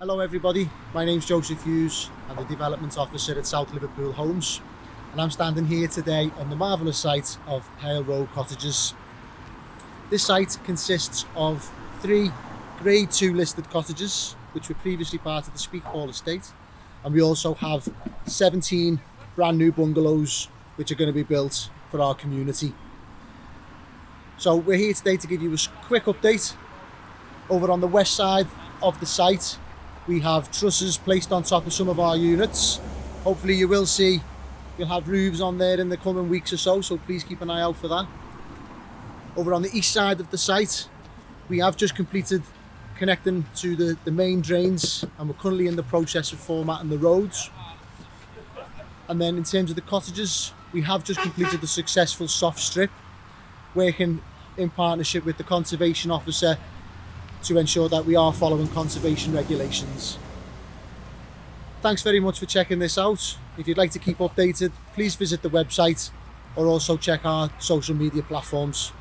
Hello everybody, my name's Joseph Hughes. I'm the Development Officer at South Liverpool Homes, and I'm standing here today on the marvellous site of Hale Road Cottages. This site consists of 3 Grade 2 listed cottages which were previously part of the Speke estate, and we also have 17 brand new bungalows which are going to be built for our community. So we're here today to give you a quick update. Over on the west side of the site we have trusses placed on top of some of our units. Hopefully you'll have roofs on there in the coming weeks or so please keep an eye out for that. Over on the east side of the site we have just completed connecting to the main drains, and we're currently in the process of formatting the roads. And then in terms of the cottages, we have just completed the successful soft strip, working in partnership with the conservation officer to ensure that we are following conservation regulations. Thanks very much for checking this out. If you'd like to keep updated, please visit the website or also check our social media platforms.